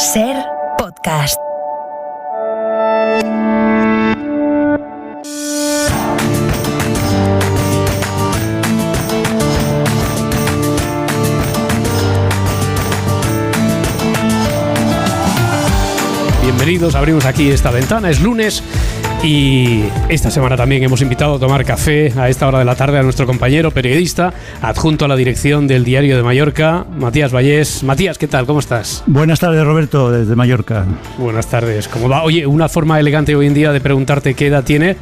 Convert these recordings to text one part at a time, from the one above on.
SER Podcast. Bienvenidos, abrimos aquí esta ventana, es lunes y esta semana también hemos invitado a tomar café a esta hora de la tarde a nuestro compañero periodista, adjunto a la dirección del Diario de Mallorca, Matías Vallés. Matías, ¿qué tal? ¿Cómo estás? Buenas tardes, Roberto, desde Mallorca. Buenas tardes, ¿cómo va? Oye, una forma elegante hoy en día de preguntarte qué edad tiene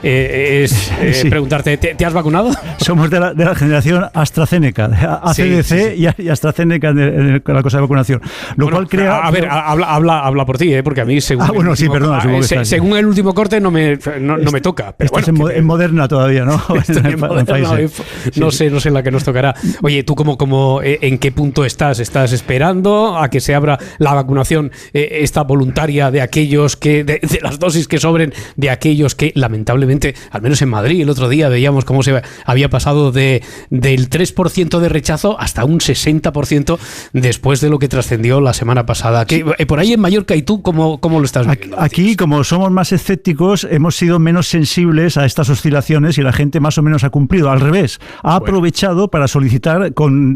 sí. Preguntarte, ¿te has vacunado? Somos de la generación AstraZeneca, ACDC sí. Y AstraZeneca en la cosa de vacunación. Lo cual crea... A ver, habla por ti, porque a mí según... según el último corte no me toca. Pero estás bueno, en Moderna todavía, ¿no? No sé en la que nos tocará. Oye, ¿tú en qué punto estás? ¿Estás esperando a que se abra la vacunación esta voluntaria de aquellos que, de las dosis que sobren, de aquellos que lamentablemente, al menos en Madrid el otro día veíamos cómo se había pasado del 3% de rechazo hasta un 60% después de lo que trascendió la semana pasada? Por ahí en Mallorca, ¿y tú cómo lo estás viendo? Aquí, como somos más escépticos, hemos sido menos sensibles a estas oscilaciones y la gente más o menos ha cumplido. Al revés, ha aprovechado para solicitar con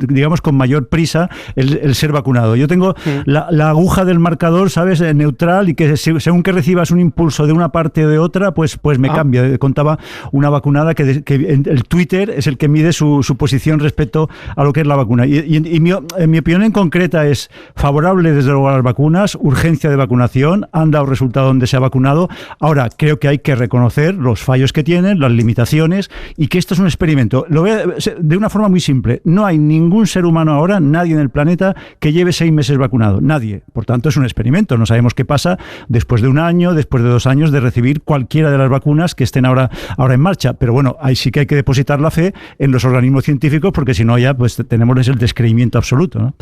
mayor prisa el ser vacunado. Yo tengo la aguja del marcador, ¿sabes?, neutral, y que según que recibas un impulso de una parte o de otra, pues me cambia. Contaba una vacunada que el Twitter es el que mide su posición respecto a lo que es la vacuna. Y mi opinión en concreta es favorable desde luego a las vacunas, urgencia de vacunación, han dado resultado donde se ha vacunado. Ahora, creo que hay que reconocer los fallos que tienen, las limitaciones, y que esto es un experimento. Lo veo de una forma muy simple. No hay ningún ser humano ahora, nadie en el planeta, que lleve 6 meses vacunado. Nadie. Por tanto, es un experimento. No sabemos qué pasa después de 1 año, después de 2 años de recibir cualquiera de las vacunas que estén ahora en marcha. Pero bueno, ahí sí que hay que depositar la fe en los organismos científicos, porque si no ya pues tenemos el descreimiento absoluto, ¿no?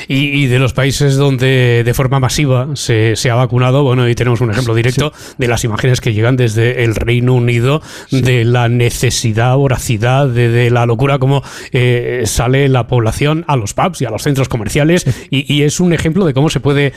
Y de los países donde de forma masiva se ha vacunado, bueno, y tenemos un ejemplo directo de las imágenes que llegan desde el Reino Unido, de la necesidad, voracidad, de la locura, como sale la población a los pubs y a los centros comerciales, y es un ejemplo de cómo se puede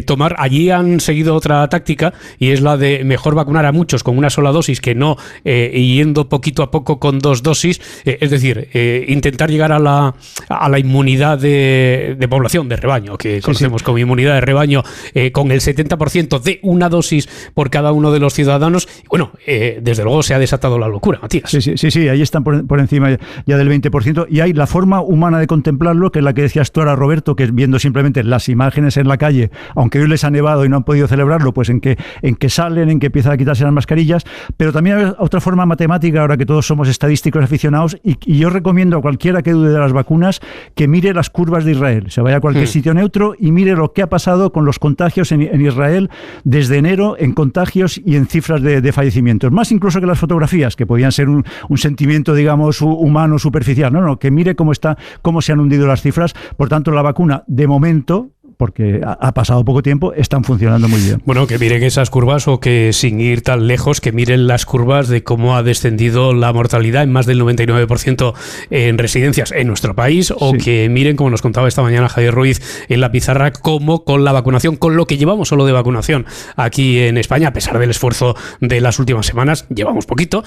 tomar. Allí han seguido otra táctica, y es la de mejor vacunar a muchos con una sola dosis que no yendo poquito a poco con 2 dosis, es decir, intentar llegar a la inmunidad de población, de rebaño, que conocemos como inmunidad de rebaño, con el 70% de una dosis por cada uno de los ciudadanos. Bueno, desde luego se ha desatado la locura, Matías. Sí, ahí están por encima ya del 20%, y hay la forma humana de contemplarlo, que es la que decías tú ahora, Roberto, que es viendo simplemente las imágenes en la calle, aunque hoy les ha nevado y no han podido celebrarlo, pues en que salen, en que empiezan a quitarse las mascarillas. Pero también hay otra forma matemática, ahora que todos somos estadísticos aficionados, y yo recomiendo a cualquiera que dude de las vacunas que mire las curvas de Israel. Se vaya a cualquier sitio neutro y mire lo que ha pasado con los contagios en Israel desde enero, en contagios y en cifras de fallecimientos. Más incluso que las fotografías, que podían ser un sentimiento, digamos, humano, superficial. No, que mire cómo se han hundido las cifras. Por tanto, la vacuna, de momento, porque ha pasado poco tiempo, están funcionando muy bien. Bueno, que miren esas curvas, o que sin ir tan lejos, que miren las curvas de cómo ha descendido la mortalidad en más del 99% en residencias en nuestro país, o que miren, como nos contaba esta mañana Javier Ruiz en la pizarra, cómo con la vacunación, con lo que llevamos solo de vacunación aquí en España, a pesar del esfuerzo de las últimas semanas, llevamos poquito,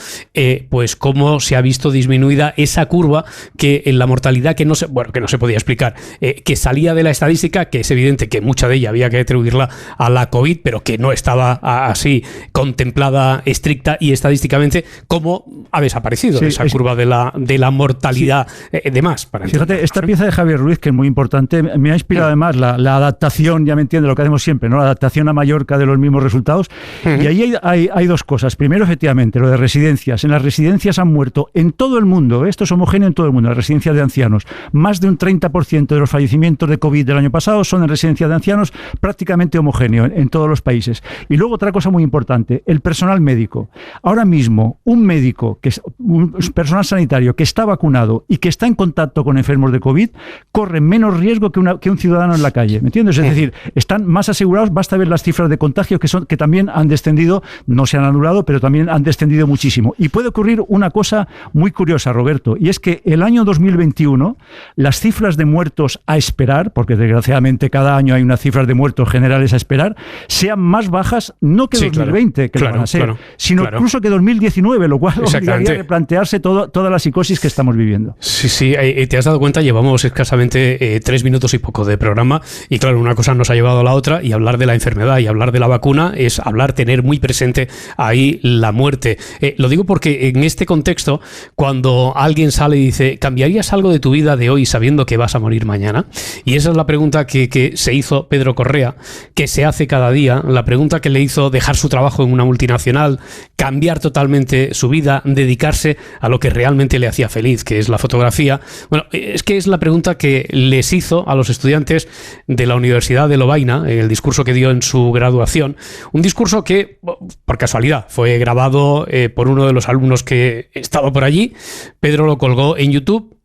pues cómo se ha visto disminuida esa curva, que en la mortalidad que no se podía explicar, que salía de la estadística, que es evidente que mucha de ella había que atribuirla a la COVID, pero que no estaba así contemplada estricta y estadísticamente, cómo ha desaparecido esa curva de la mortalidad de más. Fíjate, esta pieza de Javier Ruiz, que es muy importante, me ha inspirado además la adaptación, ya me entiende lo que hacemos siempre, ¿no? La adaptación a Mallorca de los mismos resultados. Y ahí hay 2 cosas. Primero, efectivamente, lo de residencias. En las residencias han muerto en todo el mundo, esto es homogéneo en todo el mundo, las residencias de ancianos. Más de un 30% de los fallecimientos de COVID del año pasado son en residencia de ancianos, prácticamente homogéneo en todos los países. Y luego otra cosa muy importante, el personal médico. Ahora mismo, un médico, que es un personal sanitario que está vacunado y que está en contacto con enfermos de COVID, corre menos riesgo que un ciudadano en la calle. ¿Me entiendes? Es decir, están más asegurados. Basta ver las cifras de contagio que también han descendido, no se han anulado, pero también han descendido muchísimo. Y puede ocurrir una cosa muy curiosa, Roberto, y es que el año 2021, las cifras de muertos a esperar, porque desgraciadamente cada año hay unas cifras de muertos generales a esperar, sean más bajas, no que 2020, que lo van a ser, sino incluso que 2019, lo cual obligaría a replantearse toda la psicosis que estamos viviendo. Sí, te has dado cuenta, llevamos escasamente 3 minutos y poco de programa, y claro, una cosa nos ha llevado a la otra, y hablar de la enfermedad y hablar de la vacuna es tener muy presente ahí la muerte. Lo digo porque en este contexto, cuando alguien sale y dice, ¿cambiarías algo de tu vida de hoy sabiendo que vas a morir mañana? Y esa es la pregunta que se hizo Pedro Correa, que se hace cada día, la pregunta que le hizo dejar su trabajo en una multinacional, cambiar totalmente su vida, dedicarse a lo que realmente le hacía feliz, que es la fotografía. Bueno, es que es la pregunta que les hizo a los estudiantes de la Universidad de Lovaina, en el discurso que dio en su graduación, un discurso que, por casualidad, fue grabado por uno de los alumnos que estaba por allí. Pedro lo colgó en YouTube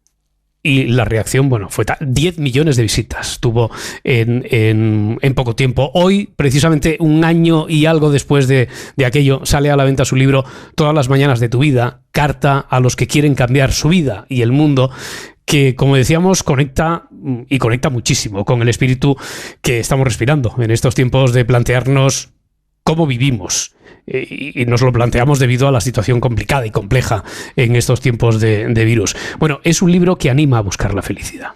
y la reacción, fue 10 millones de visitas tuvo en poco tiempo. Hoy, precisamente un año y algo después de aquello, sale a la venta su libro Todas las mañanas de tu vida, carta a los que quieren cambiar su vida y el mundo, que, como decíamos, conecta muchísimo con el espíritu que estamos respirando en estos tiempos de plantearnos cómo vivimos. Y nos lo planteamos debido a la situación complicada y compleja en estos tiempos de virus. Bueno, es un libro que anima a buscar la felicidad.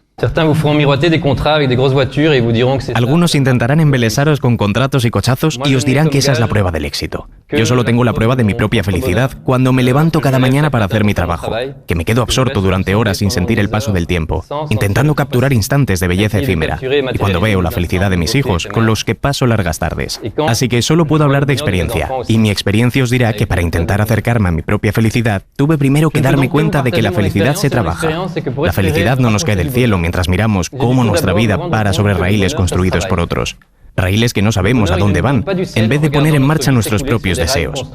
Algunos intentarán embelesaros con contratos y cochazos y os dirán que esa es la prueba del éxito. Yo solo tengo la prueba de mi propia felicidad cuando me levanto cada mañana para hacer mi trabajo, que me quedo absorto durante horas sin sentir el paso del tiempo, intentando capturar instantes de belleza efímera, y cuando veo la felicidad de mis hijos, con los que paso largas tardes. Así que solo puedo hablar de experiencia, y mi experiencia os dirá que para intentar acercarme a mi propia felicidad, tuve primero que darme cuenta de que la felicidad se trabaja. La felicidad no nos cae del cielo mientras miramos cómo nuestra vida para sobre raíles construidos por otros. Raíles que no sabemos a dónde van, en vez de poner en marcha nuestros propios deseos.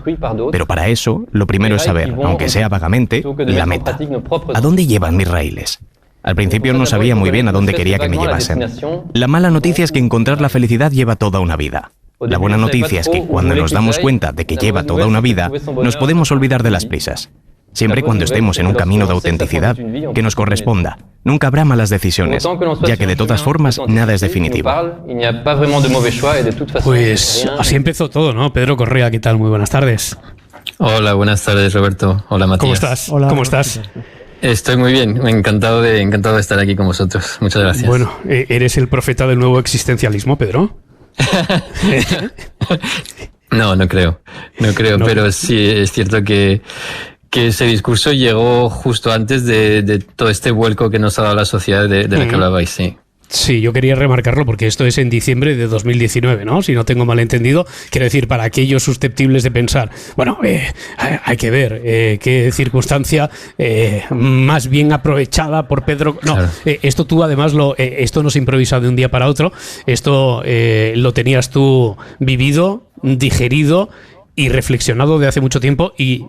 Pero para eso, lo primero es saber, aunque sea vagamente, la meta. ¿A dónde llevan mis raíles? Al principio no sabía muy bien a dónde quería que me llevasen. La mala noticia es que encontrar la felicidad lleva toda una vida. La buena noticia es que cuando nos damos cuenta de que lleva toda una vida, nos podemos olvidar de las prisas. Siempre cuando estemos en un camino de autenticidad que nos corresponda, nunca habrá malas decisiones, ya que de todas formas nada es definitivo. Pues así empezó todo, ¿no? Pedro Correa, ¿qué tal? Muy buenas tardes. Hola, buenas tardes, Roberto. Hola, Matías. ¿Cómo estás? Hola, ¿Cómo estás? Estoy muy bien, encantado de estar aquí con vosotros. Muchas gracias. Bueno, ¿eres el profeta del nuevo existencialismo, Pedro? No creo, pero sí es cierto que ese discurso llegó justo antes de todo este vuelco que nos ha dado la sociedad de la que hablabais, sí. Sí, yo quería remarcarlo porque esto es en diciembre de 2019, ¿no? Si no tengo malentendido, quiero decir, para aquellos susceptibles de pensar, bueno, hay que ver qué circunstancia más bien aprovechada por Pedro. No, claro. Esto tú además, esto no se improvisa de un día para otro, esto lo tenías tú vivido, digerido y reflexionado de hace mucho tiempo y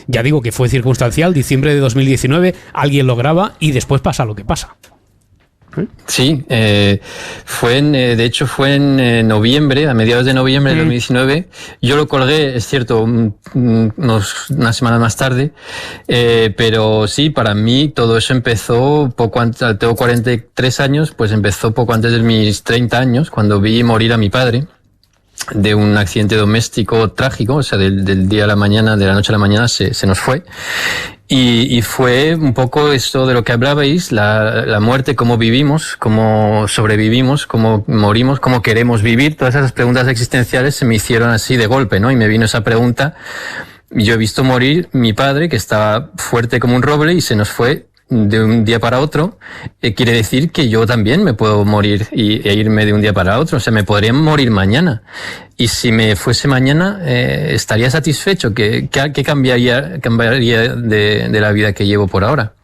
ya digo que fue circunstancial, diciembre de 2019, alguien lo graba y después pasa lo que pasa. Sí, fue en noviembre, a mediados de noviembre de 2019. Yo lo colgué, es cierto, una semana más tarde, pero sí, para mí todo eso empezó poco antes. Tengo 43 años, pues empezó poco antes de mis 30 años, cuando vi morir a mi padre de un accidente doméstico trágico, o sea, del día a la mañana, de la noche a la mañana se nos fue. Y fue un poco esto de lo que hablabais, la muerte, cómo vivimos, cómo sobrevivimos, cómo morimos, cómo queremos vivir. Todas esas preguntas existenciales se me hicieron así de golpe, ¿no? Y me vino esa pregunta. Yo he visto morir mi padre, que estaba fuerte como un roble, y se nos fue de un día para otro. Quiere decir que yo también me puedo morir e irme de un día para otro. O sea, me podría morir mañana. Y si me fuese mañana, estaría satisfecho. ¿Qué cambiaría de la vida que llevo por ahora?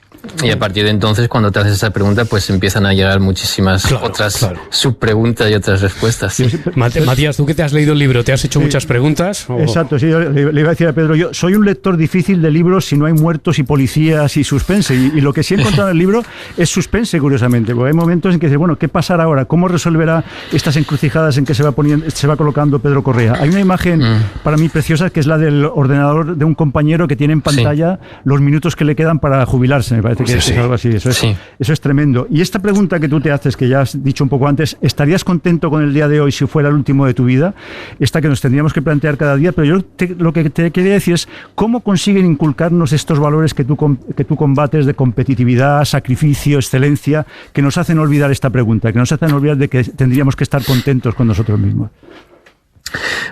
Y a partir de entonces, cuando te haces esa pregunta, pues empiezan a llegar muchísimas otras subpreguntas y otras respuestas. Sí. Matías, tú que te has leído el libro, ¿te has hecho muchas preguntas? ¿O? Exacto, sí, le iba a decir a Pedro, yo soy un lector difícil de libros si no hay muertos y policías y suspense. Y lo que sí he encontrado en el libro es suspense, curiosamente, porque hay momentos en que dice, bueno, ¿qué pasará ahora? ¿Cómo resolverá estas encrucijadas en que se va colocando Pedro Correa? Hay una imagen para mí preciosa que es la del ordenador de un compañero que tiene en pantalla los minutos que le quedan para jubilarse. Me parece parece que es algo así. Eso es tremendo. Y esta pregunta que tú te haces, que ya has dicho un poco antes, ¿estarías contento con el día de hoy si fuera el último de tu vida? Esta que nos tendríamos que plantear cada día, pero yo lo que te quería decir es, ¿cómo consiguen inculcarnos estos valores que tú combates de competitividad, sacrificio, excelencia, que nos hacen olvidar esta pregunta, que nos hacen olvidar de que tendríamos que estar contentos con nosotros mismos?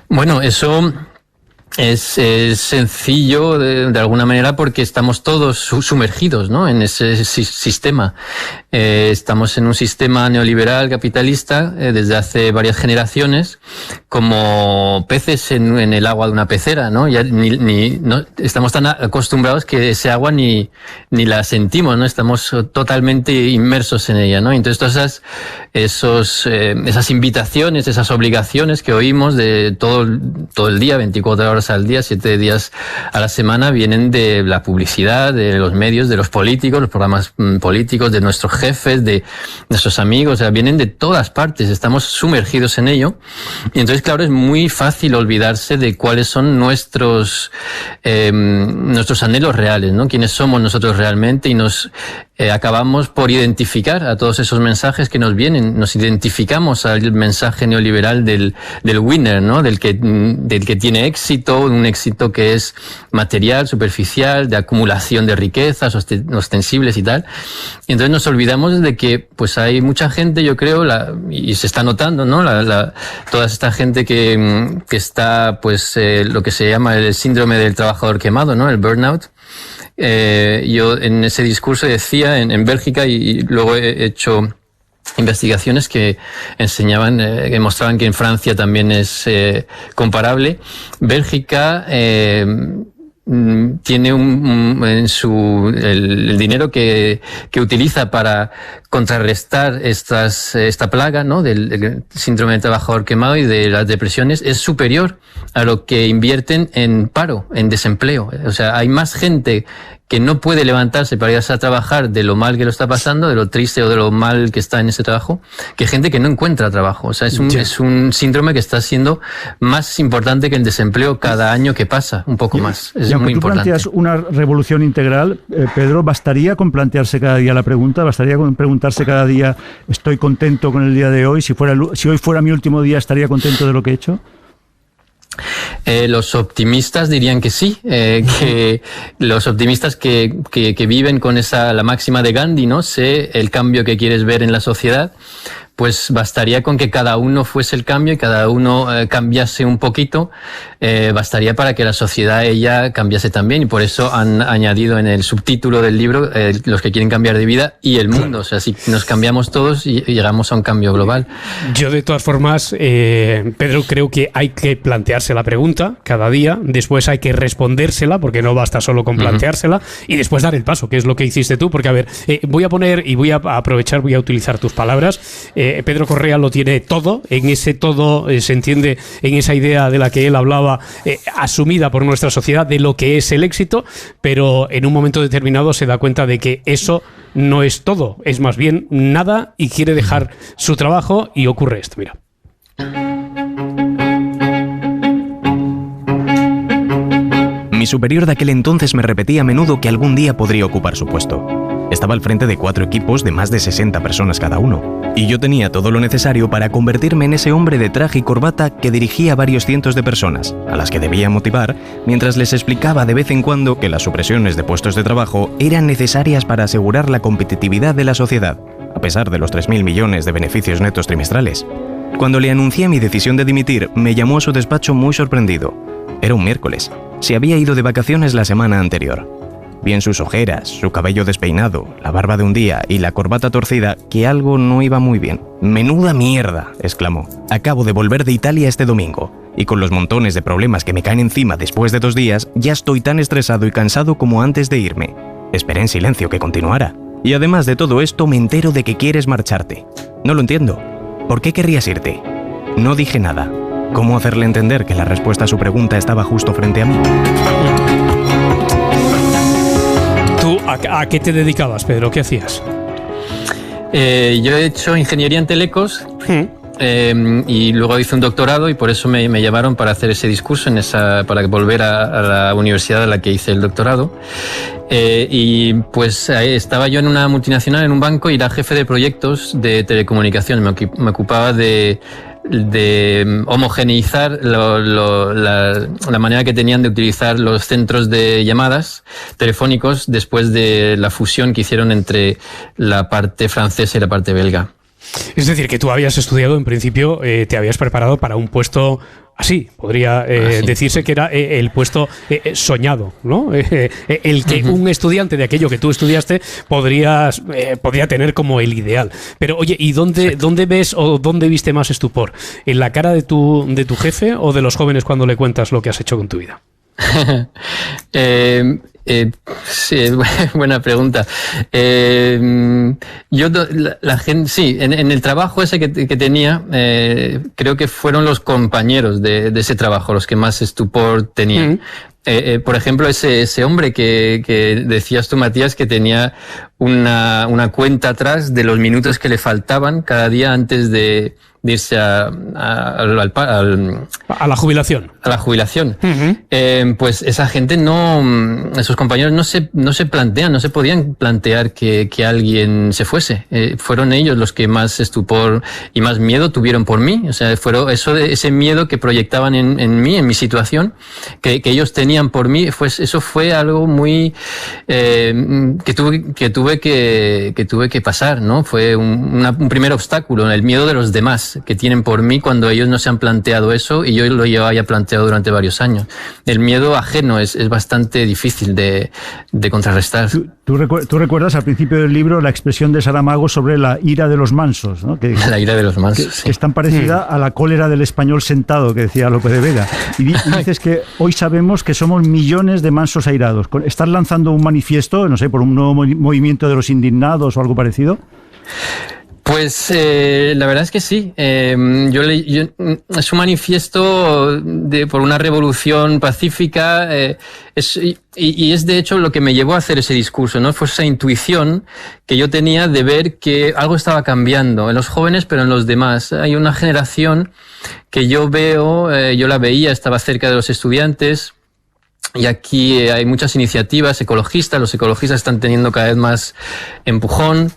Bueno, eso es sencillo de alguna manera porque estamos todos sumergidos, ¿no?, en ese sistema. Estamos en un sistema neoliberal capitalista desde hace varias generaciones, como peces en el agua de una pecera, ¿no? Ya no estamos tan acostumbrados que ese agua ni la sentimos, ¿no? Estamos totalmente inmersos en ella, ¿no? Entonces todas esas invitaciones, esas obligaciones que oímos de todo el día, 24 horas al día, 7 días a la semana, vienen de la publicidad, de los medios, de los políticos, los programas políticos, de nuestros jefes, de nuestros amigos, o sea, vienen de todas partes, estamos sumergidos en ello. Y entonces, claro, es muy fácil olvidarse de cuáles son nuestros anhelos reales, ¿no? Quiénes somos nosotros realmente, y nos acabamos por identificar a todos esos mensajes que nos vienen. Nos identificamos al mensaje neoliberal del winner, ¿no? Del que tiene éxito, un éxito que es material, superficial, de acumulación de riquezas ostensibles y tal. Y entonces nos olvidamos de que pues hay mucha gente, yo creo, y se está notando, ¿no? Toda esta gente que está, pues, lo que se llama el síndrome del trabajador quemado, ¿no? El burnout. Yo en ese discurso decía en Bélgica, y luego he hecho investigaciones que enseñaban, que mostraban que en Francia también es comparable. Bélgica tiene el dinero que utiliza para contrarrestar esta plaga, ¿no?, del síndrome del trabajador quemado y de las depresiones, es superior a lo que invierten en paro, en desempleo. O sea, hay más gente que no puede levantarse para irse a trabajar de lo mal que lo está pasando, de lo triste o de lo mal que está en ese trabajo, que gente que no encuentra trabajo. O sea, es un síndrome que está siendo más importante que el desempleo cada año que pasa, un poco más. Es muy importante. Tú planteas una revolución integral, Pedro, ¿bastaría con plantearse cada día la pregunta? ¿Bastaría con preguntarse cada día, estoy contento con el día de hoy? Si hoy fuera mi último día, ¿estaría contento de lo que he hecho? Los optimistas dirían que sí, que los optimistas que viven con la máxima de Gandhi, ¿no? Sé el cambio que quieres ver en la sociedad, pues bastaría con que cada uno fuese el cambio y cada uno cambiase un poquito, bastaría para que la sociedad ella cambiase también, y por eso han añadido en el subtítulo del libro los que quieren cambiar de vida y el mundo. O sea, si nos cambiamos todos y llegamos a un cambio global. Yo de todas formas, Pedro, creo que hay que plantearse la pregunta cada día, después hay que respondérsela, porque no basta solo con planteársela, y después dar el paso, que es lo que hiciste tú, porque a ver, voy a poner y voy a aprovechar, voy a utilizar tus palabras. Pedro Correa lo tiene todo, en ese todo se entiende en esa idea de la que él hablaba, asumida por nuestra sociedad de lo que es el éxito, pero en un momento determinado se da cuenta de que eso no es todo, es más bien nada, y quiere dejar su trabajo, y ocurre esto, mira. Mi superior de aquel entonces me repetía a menudo que algún día podría ocupar su puesto. Estaba al frente de 4 equipos de más de 60 personas cada uno, y yo tenía todo lo necesario para convertirme en ese hombre de traje y corbata que dirigía a varios cientos de personas, a las que debía motivar, mientras les explicaba de vez en cuando que las supresiones de puestos de trabajo eran necesarias para asegurar la competitividad de la sociedad, a pesar de los 3.000 millones de beneficios netos trimestrales. Cuando le anuncié mi decisión de dimitir, me llamó a su despacho muy sorprendido. Era un miércoles. Se había ido de vacaciones la semana anterior. Vi en sus ojeras, su cabello despeinado, la barba de un día y la corbata torcida que algo no iba muy bien. «¡Menuda mierda!», exclamó. «Acabo de volver de Italia este domingo, y con los montones de problemas que me caen encima después de 2 días, ya estoy tan estresado y cansado como antes de irme». Esperé en silencio que continuara. «Y además de todo esto, me entero de que quieres marcharte. No lo entiendo. ¿Por qué querrías irte?». No dije nada. ¿Cómo hacerle entender que la respuesta a su pregunta estaba justo frente a mí? ¿Tú a qué te dedicabas, Pedro? ¿Qué hacías? Yo he hecho ingeniería en telecos. y luego hice un doctorado y por eso me llamaron para hacer ese discurso, para volver a la universidad a la que hice el doctorado. Y pues estaba yo en una multinacional, en un banco, y era jefe de proyectos de telecomunicaciones. Me ocupaba de homogeneizar la manera que tenían de utilizar los centros de llamadas telefónicos después de la fusión que hicieron entre la parte francesa y la parte belga. Es decir, que tú habías estudiado, en principio, te habías preparado para un puesto así, podría decirse que era el puesto soñado, ¿no? El que un estudiante de aquello que tú estudiaste podría tener como el ideal. Pero oye, ¿y dónde ves o dónde viste más estupor? ¿En la cara de tu jefe o de los jóvenes cuando le cuentas lo que has hecho con tu vida? Sí, buena pregunta. Yo, la gente, sí, en el trabajo ese que tenía, creo que fueron los compañeros de ese trabajo los que más estupor tenían. Por ejemplo, ese hombre que decías tú, Matías, que tenía una cuenta atrás de los minutos que le faltaban cada día antes de irse a la jubilación. A la jubilación. Pues esa gente esos compañeros no se podían plantear que alguien se fuese. Fueron ellos los que más estupor y más miedo tuvieron por mí. O sea, ese miedo que proyectaban en mí, en mi situación, que ellos tenían por mí, eso fue algo muy que tuve que pasar, ¿no? Fue un primer obstáculo, el miedo de los demás que tienen por mí cuando ellos no se han planteado eso y yo lo llevaba ya planteado durante varios años. El miedo ajeno es bastante difícil de contrarrestar. ¿Tú recuerdas al principio del libro la expresión de Saramago sobre la ira de los mansos, ¿no? La ira de los mansos, sí. Que es tan parecida a la cólera del español sentado que decía Lope de Vega. Y dices que hoy sabemos que somos millones de mansos airados. ¿Estás lanzando un manifiesto, no sé, por un nuevo movimiento de los indignados o algo parecido? Pues la verdad es que sí. Es un manifiesto por una revolución pacífica. Y es de hecho lo que me llevó a hacer ese discurso, ¿no? Fue esa intuición que yo tenía de ver que algo estaba cambiando en los jóvenes, pero en los demás. Hay una generación que yo la veía, estaba cerca de los estudiantes. Y aquí hay muchas iniciativas ecologistas, los ecologistas están teniendo cada vez más empujón.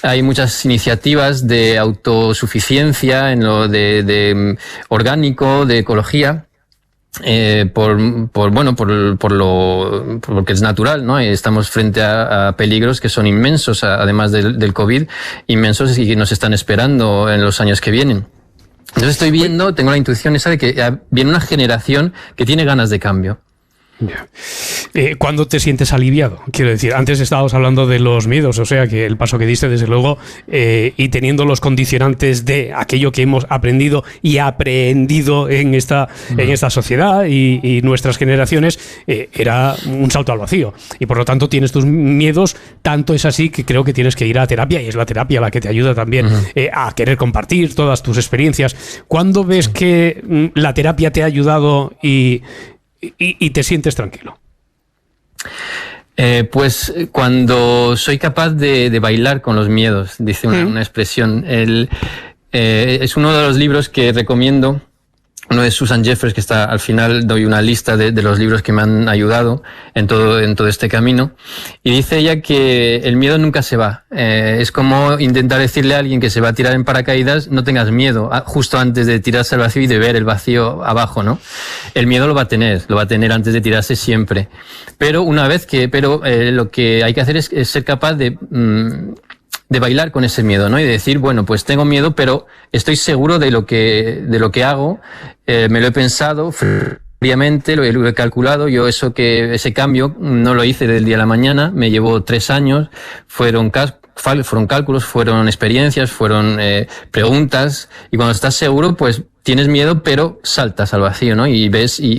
Hay muchas iniciativas de autosuficiencia en lo de orgánico, de ecología. Porque es natural, ¿no? Estamos frente a peligros que son inmensos, además del COVID, inmensos y que nos están esperando en los años que vienen. Entonces tengo la intuición esa de que viene una generación que tiene ganas de cambio. ¿Cuándo te sientes aliviado? Quiero decir, antes estábamos hablando de los miedos, o sea que el paso que diste, desde luego, y teniendo los condicionantes de aquello que hemos aprendido y aprehendido en esta sociedad y nuestras generaciones, era un salto al vacío. Y por lo tanto tienes tus miedos, tanto es así que creo que tienes que ir a terapia, y es la terapia la que te ayuda también a querer compartir todas tus experiencias. ¿Cuándo ves que la terapia te ha ayudado y te sientes tranquilo? Pues cuando soy capaz de bailar con los miedos, dice una expresión. Es uno de los libros que recomiendo, uno de Susan Jeffers, que está al final, doy una lista de los libros que me han ayudado en todo este camino, y dice ella que el miedo nunca se va. Es como intentar decirle a alguien que se va a tirar en paracaídas: no tengas miedo, justo antes de tirarse al vacío y de ver el vacío abajo, ¿no? El miedo lo va a tener antes de tirarse siempre. Pero lo que hay que hacer es ser capaz de bailar con ese miedo, ¿no? Y de decir, bueno, pues tengo miedo, pero estoy seguro de lo que hago, me lo he pensado fríamente, lo he calculado. Yo ese cambio no lo hice del día a la mañana, me llevó 3 años, fueron cálculos, fueron experiencias, fueron preguntas, y cuando estás seguro, pues tienes miedo, pero saltas al vacío, ¿no? Y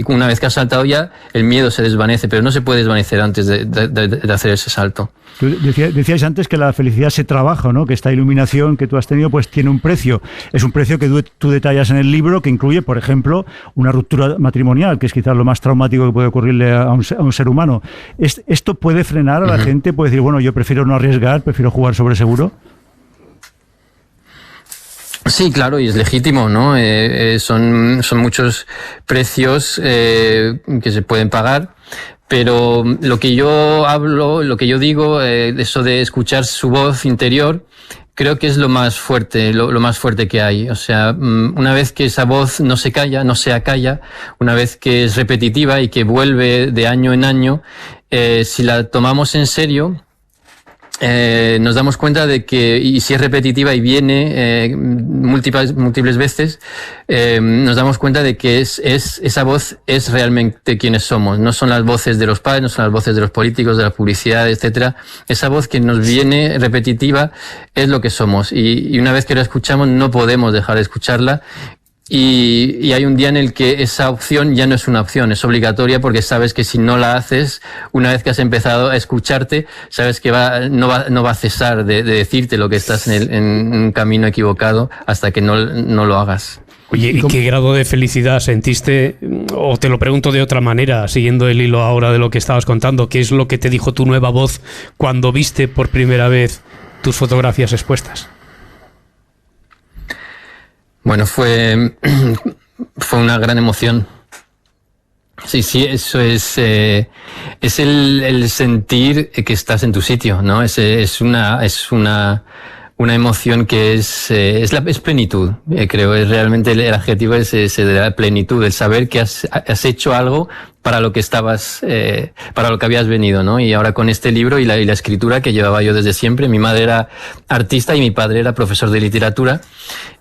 una vez que has saltado ya, el miedo se desvanece, pero no se puede desvanecer antes de hacer ese salto. Decíais antes que la felicidad se trabaja, ¿no? Que esta iluminación que tú has tenido pues tiene un precio. Es un precio que tú detallas en el libro, que incluye, por ejemplo, una ruptura matrimonial, que es quizás lo más traumático que puede ocurrirle a un ser humano. ¿Esto puede frenar a la gente? ¿Puede decir, bueno, yo prefiero no arriesgar, prefiero jugar sobre seguro? Sí, claro, y es legítimo, ¿no? Son muchos precios que se pueden pagar, pero lo que yo digo, eso de escuchar su voz interior, creo que es lo más fuerte, lo más fuerte que hay. O sea, una vez que esa voz no se acalla, una vez que es repetitiva y que vuelve de año en año, si la tomamos en serio, nos damos cuenta de que, y si es repetitiva y viene múltiples veces, nos damos cuenta de que esa voz es realmente quienes somos. No son las voces de los padres, no son las voces de los políticos, de la publicidad, etcétera. Esa voz que nos viene repetitiva es lo que somos. Y una vez que la escuchamos, no podemos dejar de escucharla. Y hay un día en el que esa opción ya no es una opción, es obligatoria, porque sabes que si no la haces, una vez que has empezado a escucharte, sabes que no va a cesar de decirte lo que estás en un camino equivocado hasta que no lo hagas. Oye, ¿y qué grado de felicidad sentiste? O te lo pregunto de otra manera, siguiendo el hilo ahora de lo que estabas contando, ¿qué es lo que te dijo tu nueva voz cuando viste por primera vez tus fotografías expuestas? Bueno, fue una gran emoción. Sí, eso es el sentir que estás en tu sitio, ¿no? Es una emoción que es plenitud, creo. Es realmente el adjetivo es ese de la plenitud, el saber que has hecho algo para lo que para lo que habías venido, ¿no? Y ahora con este libro y la escritura que llevaba yo desde siempre. Mi madre era artista y mi padre era profesor de literatura.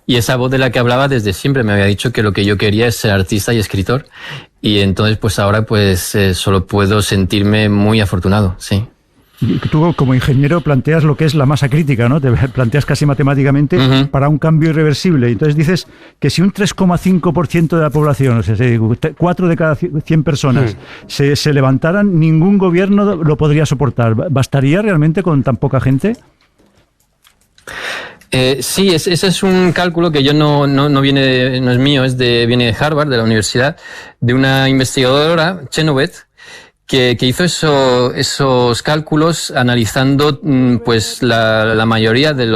Y esa voz de la que hablaba desde siempre me había dicho que lo que yo quería es ser artista y escritor. Y entonces, pues ahora, solo puedo sentirme muy afortunado, sí. Tú, como ingeniero, planteas lo que es la masa crítica, ¿no? Te planteas casi matemáticamente para un cambio irreversible. Entonces dices que si un 3,5% de la población, o sea, 4 de cada 100 personas, se levantaran, ningún gobierno lo podría soportar. ¿Bastaría realmente con tan poca gente? Sí, ese es un cálculo que yo no es mío, viene de Harvard, de la universidad, de una investigadora, Chenoweth, que hizo esos cálculos analizando pues la mayoría de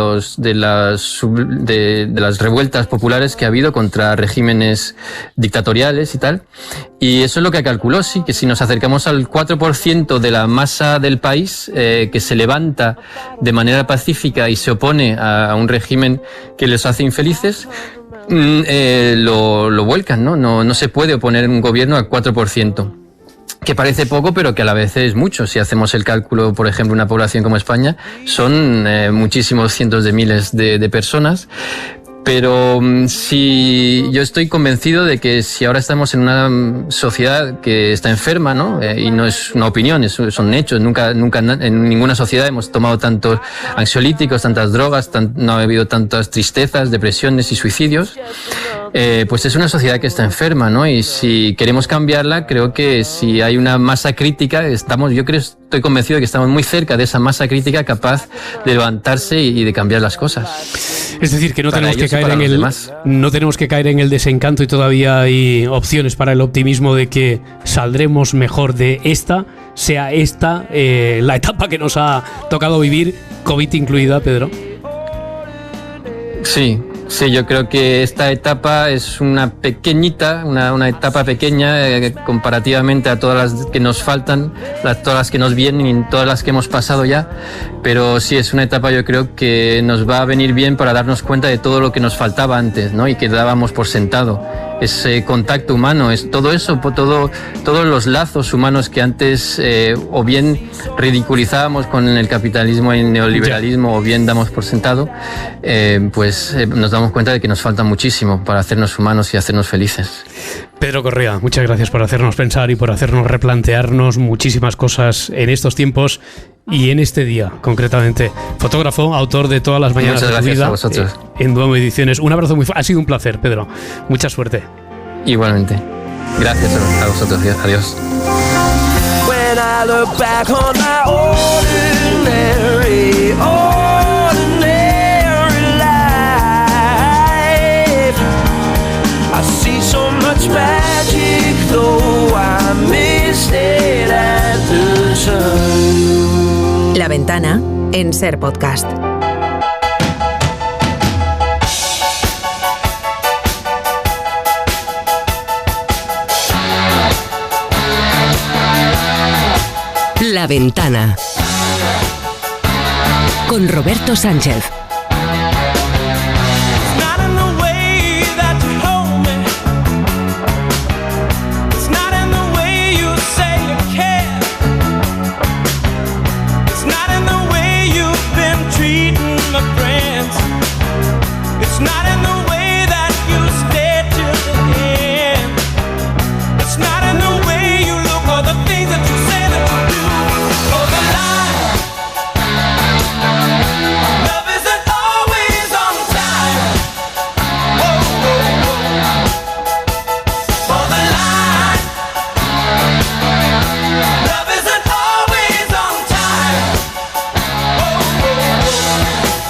las revueltas populares que ha habido contra regímenes dictatoriales y tal. Y eso es lo que calculó, sí, que si nos acercamos al 4% de la masa del país que se levanta de manera pacífica y se opone a un régimen que les hace infelices, lo vuelcan, ¿no? No se puede oponer un gobierno al 4%. Que parece poco, pero que a la vez es mucho. Si hacemos el cálculo, por ejemplo, una población como España, son muchísimos cientos de miles de personas. Pero si yo estoy convencido de que si ahora estamos en una sociedad que está enferma, ¿no? Y no es una opinión, son hechos. Nunca en ninguna sociedad hemos tomado tantos ansiolíticos, tantas drogas, no ha habido tantas tristezas, depresiones y suicidios. Pues es una sociedad que está enferma, ¿no? Y si queremos cambiarla, creo que si hay una masa crítica, estoy convencido de que estamos muy cerca de esa masa crítica capaz de levantarse y de cambiar las cosas. Es decir, que no tenemos que caer en el desencanto, y todavía hay opciones para el optimismo de que saldremos mejor de sea esta la etapa que nos ha tocado vivir, COVID incluida, Pedro. Sí, yo creo que esta etapa es una etapa pequeña comparativamente a todas las que nos faltan, todas las que nos vienen y todas las que hemos pasado ya, pero sí es una etapa, yo creo, que nos va a venir bien para darnos cuenta de todo lo que nos faltaba antes, ¿no? Y que dábamos por sentado. Ese contacto humano, es todo eso, todos los lazos humanos que antes o bien ridiculizábamos con el capitalismo y el neoliberalismo, o bien damos por sentado, nos damos cuenta de que nos falta muchísimo para hacernos humanos y hacernos felices. Pedro Correa, muchas gracias por hacernos pensar y por hacernos replantearnos muchísimas cosas en estos tiempos y en este día, concretamente. Fotógrafo, autor de Todas las mañanas de tu vida, en Duomo Ediciones. Un abrazo ha sido un placer, Pedro. Mucha suerte. Igualmente. Gracias a vosotros. Adiós. When I look back on my ordinary life, I see so much magic, though I missed it at the time. La Ventana en Ser Podcast. La Ventana con Roberto Sánchez.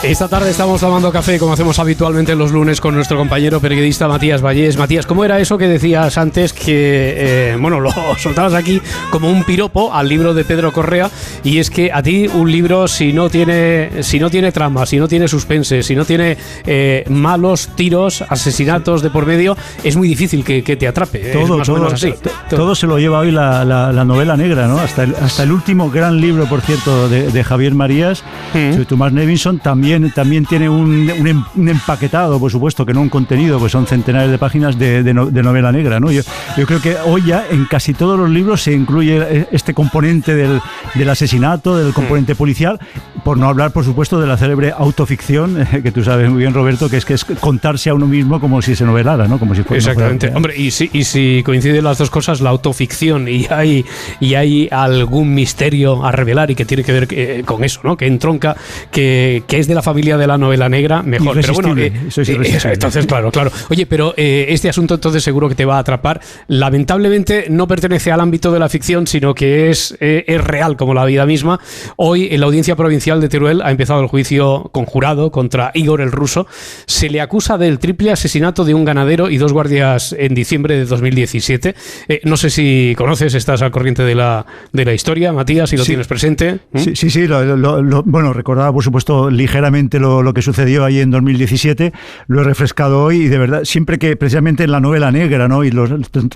Esta tarde estamos tomando café, como hacemos habitualmente los lunes, con nuestro compañero periodista Matías Vallés. Matías, ¿cómo era eso que decías antes que, lo soltabas aquí como un piropo al libro de Pedro Correa? Y es que a ti un libro, si no tiene trama, si no tiene suspense, si no tiene malos tiros, asesinatos de por medio, es muy difícil que te atrape. Todo, más o menos así. Todo se lo lleva hoy la novela negra, ¿no? Hasta el último gran libro, por cierto, de Javier Marías, de Tomás Nevinson, también tiene un empaquetado, por supuesto, que no un contenido, pues son centenares de páginas de novela negra, ¿no? Yo creo que hoy ya en casi todos los libros se incluye este componente del asesinato, del componente policial, por no hablar, por supuesto, de la célebre autoficción, que tú sabes muy bien, Roberto, que es contarse a uno mismo como si se novelara, ¿no? Como si fuera. Exactamente. Hombre, y si coinciden las dos cosas, la autoficción y hay algún misterio a revelar y que tiene que ver con eso, ¿no? Que entronca, que es de la familia de la novela negra, mejor. Pero bueno, eso es irresistible. Entonces, claro. Oye, pero este asunto entonces seguro que te va a atrapar. Lamentablemente no pertenece al ámbito de la ficción, sino que es real como la vida misma. Hoy en la Audiencia Provincial de Teruel ha empezado el juicio conjurado contra Igor el Ruso. Se le acusa del triple asesinato de un ganadero y 2 guardias en diciembre de 2017. No sé si conoces, estás al corriente de la historia, Matías, si lo tienes presente. Sí, bueno, recordaba por supuesto ligeramente lo que sucedió ahí en 2017, lo he refrescado hoy y de verdad, siempre que precisamente en la novela negra, ¿no? Y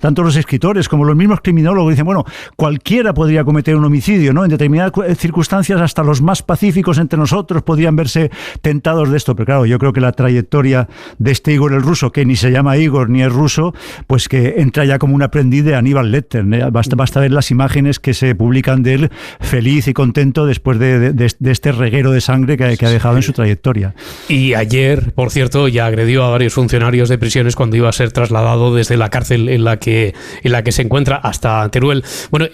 tanto los escritores como los mismos criminólogos dicen, bueno, cualquiera podría cometer un homicidio, ¿no? En determinadas circunstancias hasta los más pacíficos entre nosotros podrían verse tentados de esto, pero claro, yo creo que la trayectoria de este Igor el Ruso, que ni se llama Igor ni es ruso, pues que entra ya como un aprendiz de Aníbal Lecter, ¿no? Basta ver las imágenes que se publican de él feliz y contento después de este reguero de sangre que ha dejado en su trayectoria. Y ayer, por cierto, ya agredió a varios funcionarios de prisiones cuando iba a ser trasladado desde la cárcel en la que se encuentra hasta Teruel. Bueno,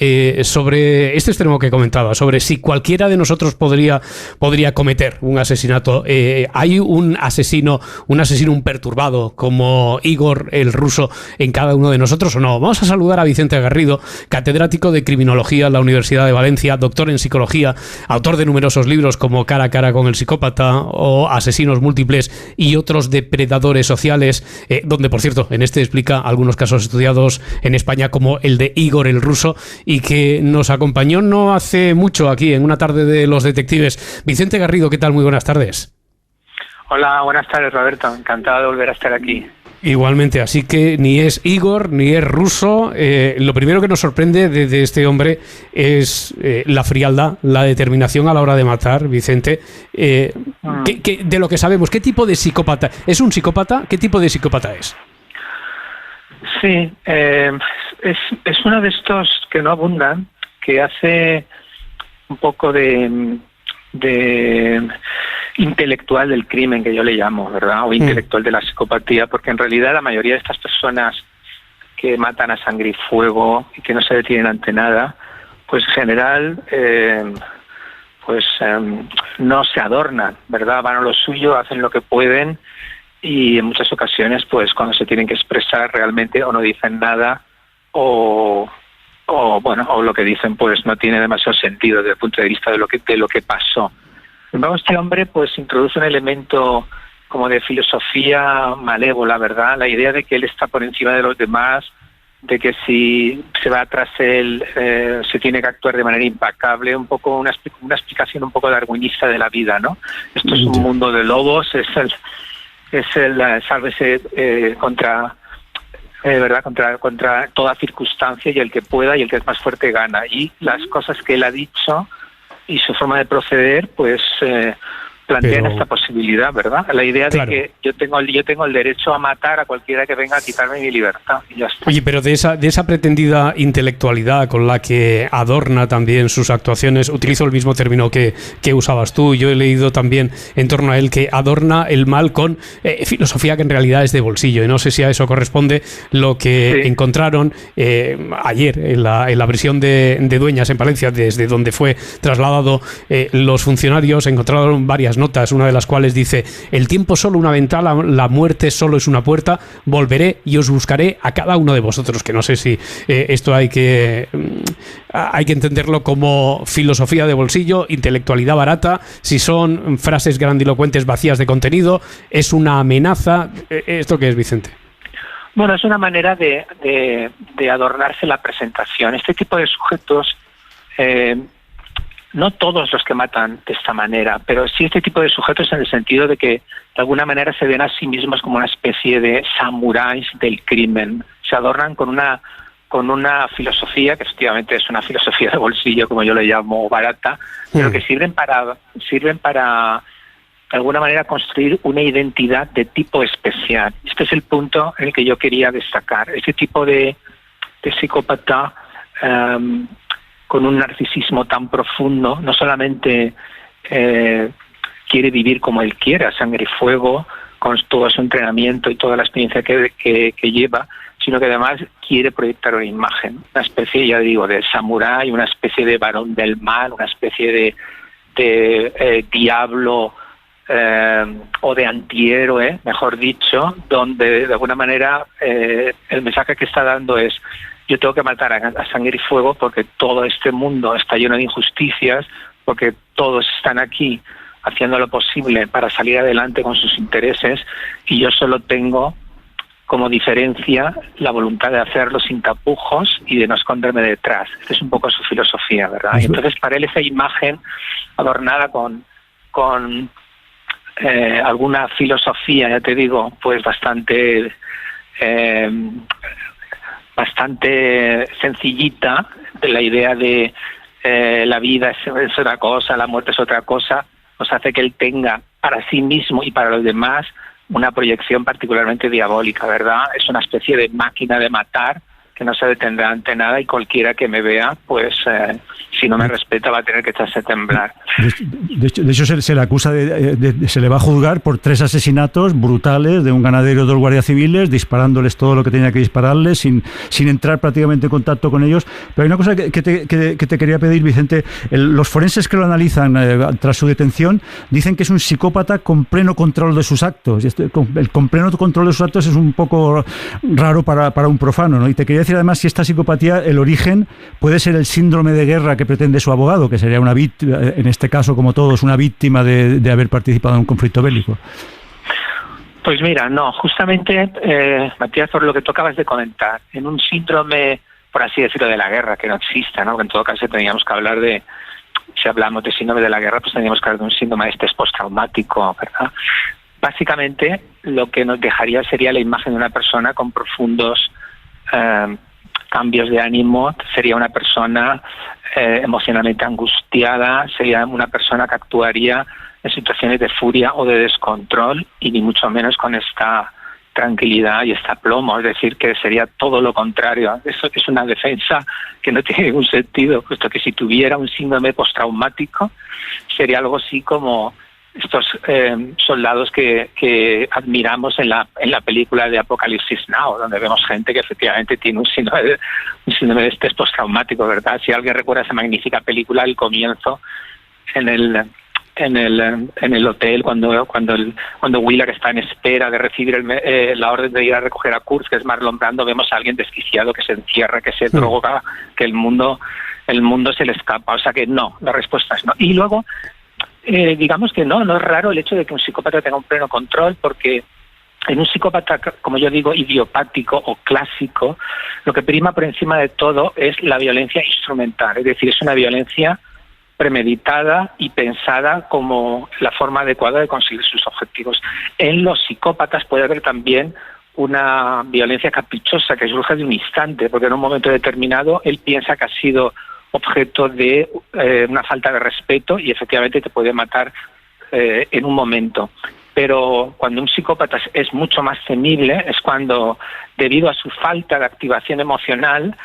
sobre este extremo que comentaba, sobre si cualquiera de nosotros podría cometer un asesinato, ¿hay un asesino, un perturbado como Igor el Ruso en cada uno de nosotros o no? Vamos a saludar a Vicente Garrido, catedrático de Criminología en la Universidad de Valencia, doctor en Psicología, autor de numerosos libros como Cara a cara con el psicópata o Asesinos múltiples y otros depredadores sociales, donde, por cierto, en este explica algunos casos estudiados en España como el de Igor el Ruso, y que nos acompañó no hace mucho aquí en una tarde de los detectives. Vicente Garrido, ¿qué tal? Muy buenas tardes. Hola, buenas tardes, Roberto. Encantado de volver a estar aquí. Igualmente, así que ni es Igor ni es ruso. Lo primero que nos sorprende de este hombre es la frialdad, la determinación a la hora de matar, Vicente. De lo que sabemos, ¿qué tipo de psicópata? ¿Es un psicópata? ¿Qué tipo de psicópata es? Sí, es uno de estos que no abundan, que hace un poco de intelectual del crimen, que yo le llamo, ¿verdad? O intelectual de la psicopatía, porque en realidad la mayoría de estas personas que matan a sangre y fuego y que no se detienen ante nada, pues en general no se adornan, ¿verdad? Van a lo suyo, hacen lo que pueden y en muchas ocasiones, pues cuando se tienen que expresar realmente o no dicen nada o lo que dicen pues no tiene demasiado sentido desde el punto de vista de lo que pasó. Sin embargo, este hombre pues introduce un elemento como de filosofía malévola, ¿verdad? La idea de que él está por encima de los demás, de que si se va tras él se tiene que actuar de manera impecable, un poco una explicación un poco darwinista de la vida, ¿no? Esto es un mundo de lobos, es el sálvese ¿verdad? Contra toda circunstancia, y el que pueda y el que es más fuerte gana. Y las cosas que él ha dicho y su forma de proceder, pues plantean esta posibilidad, ¿verdad? La idea de que yo tengo el derecho a matar a cualquiera que venga a quitarme mi libertad. Y ya está. Oye, pero de esa pretendida intelectualidad con la que adorna también sus actuaciones, utilizo el mismo término que usabas tú, yo he leído también en torno a él que adorna el mal con filosofía que en realidad es de bolsillo, y no sé si a eso corresponde lo que encontraron ayer en la prisión de Dueñas en Palencia, desde donde fue trasladado los funcionarios. Encontraron varias notas, una de las cuales dice: el tiempo solo una ventana, la muerte solo es una puerta, volveré y os buscaré a cada uno de vosotros. Que no sé si esto hay que entenderlo como filosofía de bolsillo, intelectualidad barata, si son frases grandilocuentes vacías de contenido, es una amenaza. ¿Esto qué es, Vicente? Bueno, es una manera de adornarse la presentación. Este tipo de sujetos, no todos los que matan de esta manera, pero sí este tipo de sujetos, en el sentido de que de alguna manera se ven a sí mismos como una especie de samuráis del crimen. Se adornan con una filosofía que efectivamente es una filosofía de bolsillo, como yo le llamo, barata, pero que sirven para de alguna manera construir una identidad de tipo especial. Este es el punto en el que yo quería destacar. Ese tipo de psicópata con un narcisismo tan profundo, no solamente quiere vivir como él quiere, a sangre y fuego, con todo su entrenamiento y toda la experiencia que lleva, sino que además quiere proyectar una imagen, una especie, ya digo, de samurái, una especie de varón del mal, una especie de diablo o de antihéroe, mejor dicho, donde de alguna manera el mensaje que está dando es: yo tengo que matar a sangre y fuego porque todo este mundo está lleno de injusticias, porque todos están aquí haciendo lo posible para salir adelante con sus intereses, y yo solo tengo como diferencia la voluntad de hacerlo sin tapujos y de no esconderme detrás. Esta es un poco su filosofía, ¿verdad? Y entonces para él esa imagen adornada con alguna filosofía, ya te digo, pues bastante sencillita, de la idea de la vida es una cosa, la muerte es otra cosa, pues hace que él tenga para sí mismo y para los demás una proyección particularmente diabólica, ¿verdad? Es una especie de máquina de matar que no se detendrá ante nada, y cualquiera que me vea, pues si no me respeta va a tener que echarse a temblar. De hecho se le acusa se le va a juzgar por 3 asesinatos brutales de un ganadero y 2 guardias civiles, disparándoles todo lo que tenía que dispararles, sin entrar prácticamente en contacto con ellos. Pero hay una cosa que te quería pedir, Vicente. Los forenses que lo analizan tras su detención dicen que es un psicópata con pleno control de sus actos. El con pleno control de sus actos es un poco raro para un profano, ¿no? Y te quería decir además si esta psicopatía, el origen puede ser el síndrome de guerra que pretende su abogado, que sería una víctima, en este caso como todos, una víctima de haber participado en un conflicto bélico. Pues mira, no, justamente, Matías, por lo que tú acabas de comentar, en un síndrome, por así decirlo, de la guerra, que no exista, ¿no? Que en todo caso teníamos que hablar si hablamos de síndrome de la guerra, pues tendríamos que hablar de un síndrome de estrés postraumático, ¿verdad? Básicamente, lo que nos dejaría sería la imagen de una persona con profundos cambios de ánimo, sería una persona emocionalmente angustiada, sería una persona que actuaría en situaciones de furia o de descontrol, y ni mucho menos con esta tranquilidad y este aplomo. Es decir, que sería todo lo contrario. Eso es una defensa que no tiene ningún sentido, puesto que si tuviera un síndrome postraumático sería algo así como estos soldados que admiramos en la película de Apocalipsis Now, donde vemos gente que efectivamente tiene un síndrome de estrés postraumático, ¿verdad? Si alguien recuerda esa magnífica película, el comienzo en el hotel, cuando Willard está en espera de recibir la orden de ir a recoger a Kurtz, que es Marlon Brando, vemos a alguien desquiciado que se encierra, que se droga, que el mundo se le escapa. O sea que no, la respuesta es no. Y luego digamos que no es raro el hecho de que un psicópata tenga un pleno control, porque en un psicópata, como yo digo, idiopático o clásico, lo que prima por encima de todo es la violencia instrumental, es decir, es una violencia premeditada y pensada como la forma adecuada de conseguir sus objetivos. En los psicópatas puede haber también una violencia caprichosa que surge de un instante, porque en un momento determinado él piensa que ha sido objeto de una falta de respeto y efectivamente te puede matar en un momento. Pero cuando un psicópata es mucho más temible es cuando, debido a su falta de activación emocional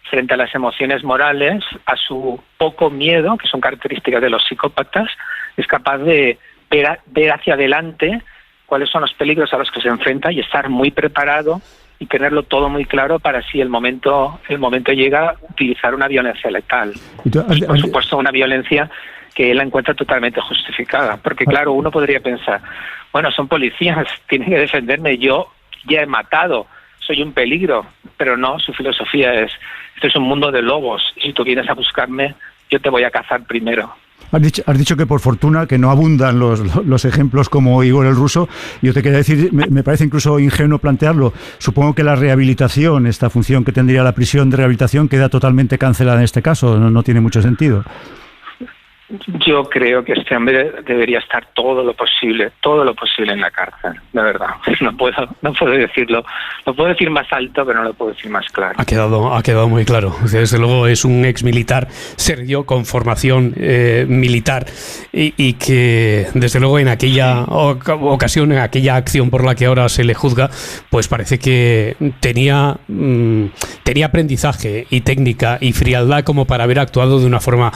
frente a las emociones morales, a su poco miedo, que son características de los psicópatas, es capaz de ver hacia adelante cuáles son los peligros a los que se enfrenta y estar muy preparado y tenerlo todo muy claro para si el momento llega, utilizar una violencia letal. Y por supuesto una violencia que él la encuentra totalmente justificada. Porque claro, uno podría pensar, bueno, son policías, tienen que defenderme, yo ya he matado, soy un peligro. Pero no, su filosofía es, este es un mundo de lobos, y si tú vienes a buscarme, yo te voy a cazar primero. Has dicho que por fortuna que no abundan los ejemplos como Igor el Ruso. Yo te quería decir, me parece incluso ingenuo plantearlo. Supongo que la rehabilitación, esta función que tendría la prisión de rehabilitación, queda totalmente cancelada en este caso. No tiene mucho sentido. Yo creo que este hombre debería estar todo lo posible en la cárcel, de verdad. No puedo decirlo, lo puedo decir más alto, pero no lo puedo decir más claro. Ha quedado muy claro. Desde luego es un ex militar serio, con formación militar, y que desde luego en aquella ocasión, en aquella acción por la que ahora se le juzga, pues parece que tenía aprendizaje y técnica y frialdad como para haber actuado de una forma,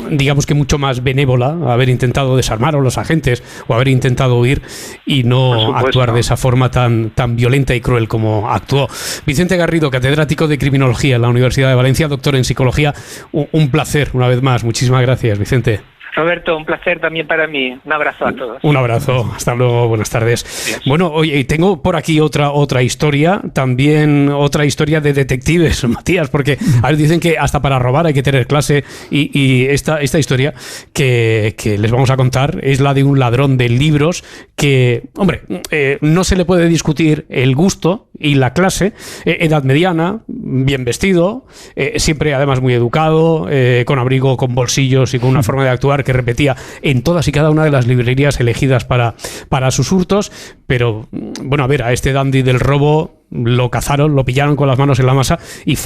digamos que mucho más benévola, haber intentado desarmar a los agentes o haber intentado huir y no actuar de esa forma tan violenta y cruel como actuó. Vicente Garrido, catedrático de Criminología en la Universidad de Valencia, doctor en Psicología. Un placer una vez más. Muchísimas gracias, Vicente. Roberto, un placer también para mí. Un abrazo a todos. Un abrazo. Hasta luego. Buenas tardes. Yes. Bueno, oye, tengo por aquí otra historia, también otra historia de detectives, Matías, porque a ver, dicen que hasta para robar hay que tener clase, y esta historia que les vamos a contar es la de un ladrón de libros que, hombre, no se le puede discutir el gusto y la clase, edad mediana, bien vestido, siempre además muy educado, con abrigo, con bolsillos y con una forma de actuar que repetía en todas y cada una de las librerías elegidas para sus hurtos. Pero bueno, a ver, a este dandy del robo lo cazaron, lo pillaron con las manos en la masa, y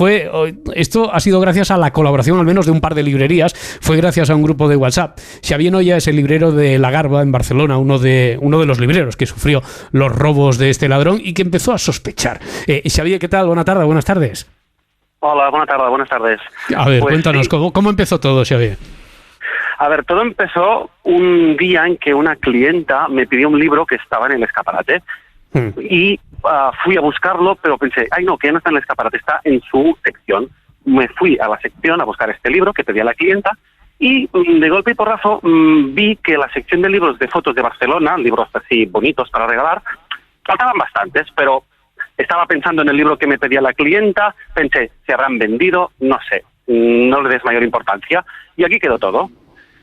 esto ha sido gracias a la colaboración al menos de un par de librerías. Fue gracias a un grupo de WhatsApp. Xavier Noya es el librero de La Garba en Barcelona, uno de los libreros que sufrió los robos de este ladrón y que empezó a sospechar. Xavier, ¿qué tal? Buenas tardes. Hola, buenas tardes. A ver, pues cuéntanos, sí. ¿Cómo empezó todo, Xavier? A ver, todo empezó un día en que una clienta me pidió un libro que estaba en el escaparate y fui a buscarlo, pero pensé, que no está en el escaparate, está en su sección. Me fui a la sección a buscar este libro que pedía la clienta y de golpe y porrazo vi que la sección de libros de fotos de Barcelona, libros así bonitos para regalar, faltaban bastantes, pero estaba pensando en el libro que me pedía la clienta, pensé, se habrán vendido, no sé, no le des mayor importancia, y aquí quedó todo.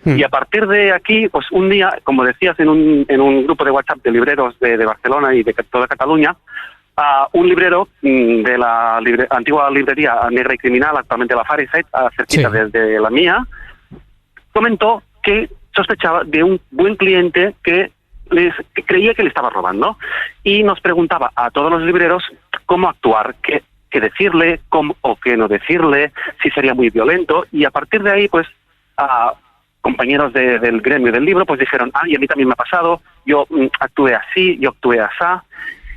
Y a partir de aquí, pues un día, como decías, en un grupo de WhatsApp de libreros de Barcelona y de toda Cataluña, un librero de la antigua librería Negra y Criminal, actualmente la Fahrenheit, cerquita de la mía, comentó que sospechaba de un buen cliente que creía que le estaba robando, y nos preguntaba a todos los libreros cómo actuar, qué decirle, cómo o qué no decirle, si sería muy violento, y a partir de ahí, pues, compañeros del gremio del libro pues dijeron, y a mí también me ha pasado, yo actué así, yo actué asá,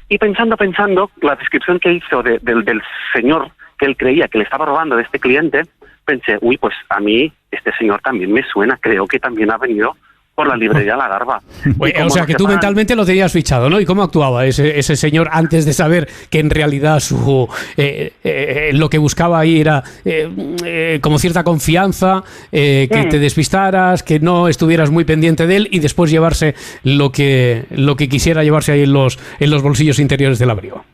y pensando, la descripción que hizo del señor que él creía que le estaba robando de este cliente, pensé, pues a mí este señor también me suena, creo que también ha venido por la librería La Garba. O sea, que tú mentalmente lo tenías fichado, ¿no? ¿Y cómo actuaba ese señor antes de saber que en realidad lo que buscaba ahí era como cierta confianza, que te despistaras, que no estuvieras muy pendiente de él y después llevarse lo que quisiera llevarse ahí en los bolsillos interiores del abrigo?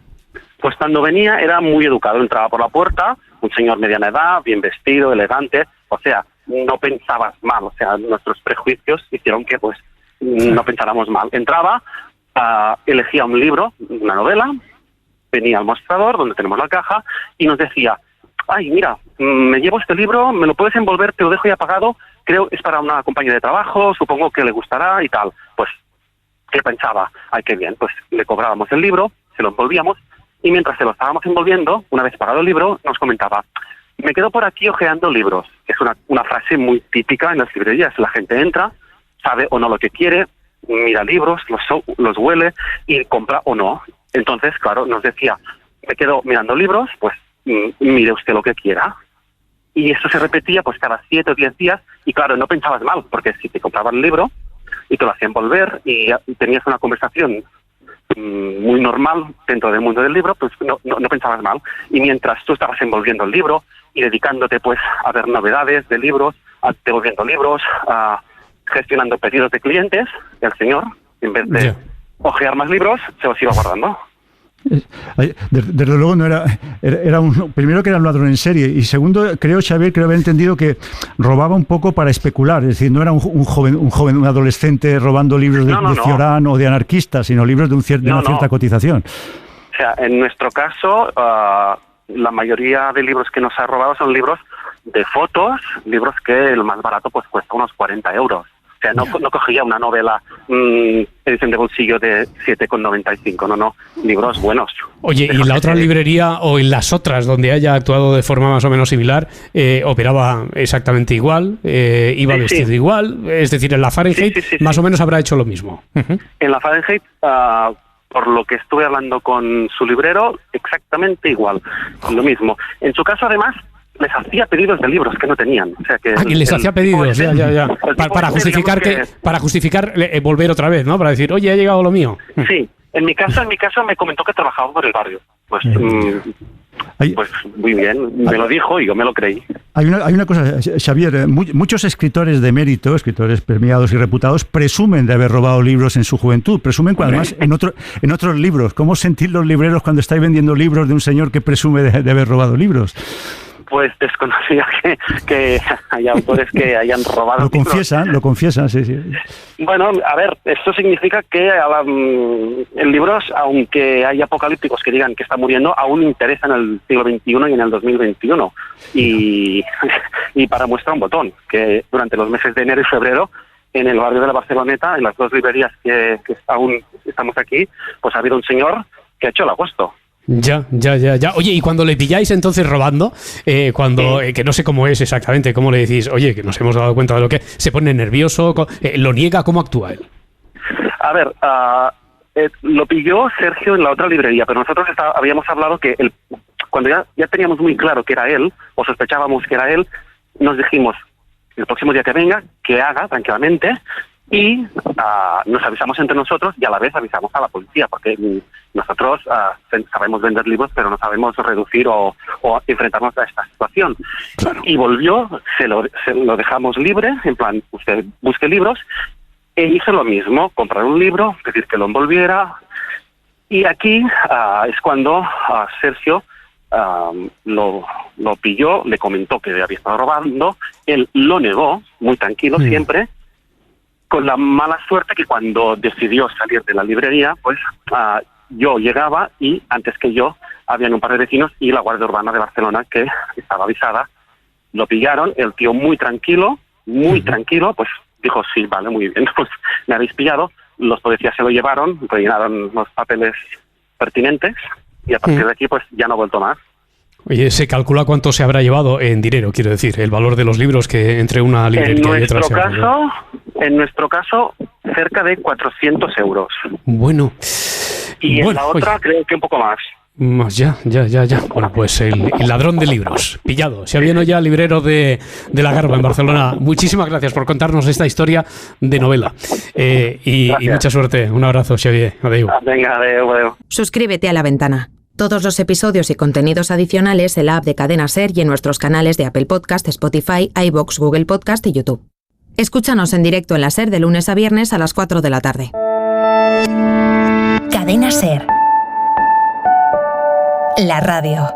Pues cuando venía era muy educado, entraba por la puerta, un señor mediana edad, bien vestido, elegante, o sea, no pensabas mal, o sea, nuestros prejuicios hicieron que pues no pensáramos mal. Entraba, elegía un libro, una novela, venía al mostrador donde tenemos la caja y nos decía, mira, me llevo este libro, me lo puedes envolver, te lo dejo ya pagado, creo es para una compañía de trabajo, supongo que le gustará y tal. Pues, ¿qué pensaba? Qué bien, pues le cobrábamos el libro se lo envolvíamos, y mientras se lo estábamos envolviendo, una vez pagado el libro, nos comentaba: me quedo por aquí hojeando libros. Es una frase muy típica en las librerías. La gente entra, sabe o no lo que quiere, mira libros, los huele y compra o no. Entonces, claro, nos decía: me quedo mirando libros, pues mire usted lo que quiera. Y eso se repetía pues cada 7 o 10 días, y claro, no pensabas mal, porque si te compraba el libro y te lo hacían envolver y tenías una conversación muy normal dentro del mundo del libro, pues no pensabas mal. Y mientras tú estabas envolviendo el libro y dedicándote pues a ver novedades de libros, devolviendo libros, gestionando pedidos de clientes, el señor, en vez de hojear más libros, se los iba guardando. Desde luego no era un, primero que era un ladrón en serie, y segundo, Xavier, creo haber entendido que robaba un poco para especular, es decir, no era un adolescente robando libros de Ciorán o de anarquistas, sino libros de una cierta cotización. O sea, en nuestro caso, la mayoría de libros que nos ha robado son libros de fotos, libros que el más barato pues cuesta unos 40 euros. O sea, no cogía una novela edición de bolsillo de 7,95, no, libros buenos. Oye, ¿y en la otra librería o en las otras donde haya actuado de forma más o menos similar, operaba exactamente igual, iba vestido igual? Es decir, en la Fahrenheit más o menos habrá hecho lo mismo. En la Fahrenheit, por lo que estuve hablando con su librero, exactamente igual, lo mismo. En su caso, además, les hacía pedidos de libros que no tenían. O sea que les hacía pedidos, ya. Para justificar volver otra vez, ¿no? Para decir, oye, ha llegado lo mío. Sí, en mi caso me comentó que trabajaba por el barrio. Pues muy bien, me lo dijo y yo me lo creí. Hay una cosa, Xavier, muchos escritores de mérito, escritores premiados y reputados, presumen de haber robado libros en su juventud, presumen además en otros libros. ¿Cómo sentir los libreros cuando estáis vendiendo libros de un señor que presume de haber robado libros? Pues desconocía que hay autores que hayan robado. Lo confiesan, sí. Bueno, a ver, esto significa que en libros, aunque hay apocalípticos que digan que está muriendo, aún interesa en el siglo XXI y en el 2021. Y para muestra un botón, que durante los meses de enero y febrero, en el barrio de la Barceloneta, en las 2 librerías que aún estamos aquí, pues ha habido un señor que ha hecho el agosto. Ya. Oye, y cuando le pilláis entonces robando, que no sé cómo es exactamente, ¿cómo le decís? Oye, que nos hemos dado cuenta de lo que se pone nervioso, lo niega, ¿cómo actúa él? A ver, lo pilló Sergio en la otra librería, pero nosotros habíamos hablado que cuando ya teníamos muy claro que era él, o sospechábamos que era él, nos dijimos, el próximo día que venga, que haga tranquilamente, y nos avisamos entre nosotros y a la vez avisamos a la policía, porque nosotros sabemos vender libros, pero no sabemos reducir o enfrentarnos a esta situación. Claro. Y volvió, se lo dejamos libre, en plan, usted busque libros, e hizo lo mismo, comprar un libro, pedir que lo envolviera, y aquí es cuando Sergio lo pilló, le comentó que había estado robando, él lo negó, muy tranquilo siempre, con la mala suerte que cuando decidió salir de la librería, pues yo llegaba y antes que yo habían un par de vecinos y la Guardia Urbana de Barcelona que estaba avisada. Lo pillaron, el tío muy tranquilo, pues dijo, sí, vale, muy bien, pues me habéis pillado. Los policías se lo llevaron, rellenaron los papeles pertinentes y a partir de aquí pues ya no ha vuelto más. Oye, ¿se calcula cuánto se habrá llevado en dinero, quiero decir, el valor de los libros que entre una librería y otra? En nuestro caso, cerca de 400 euros. Bueno. Y en la otra creo que un poco más. Ya. Bueno, pues el ladrón de libros, pillado. Se viene ya librero de La Garba en Barcelona. Muchísimas gracias por contarnos esta historia de novela. Y mucha suerte. Un abrazo, Xavier. Adeu. Venga, adeu. Suscríbete a La Ventana. Todos los episodios y contenidos adicionales en la app de Cadena SER y en nuestros canales de Apple Podcast, Spotify, iVoox, Google Podcast y YouTube. Escúchanos en directo en la SER de lunes a viernes a las 4 de la tarde. Cadena SER. La radio.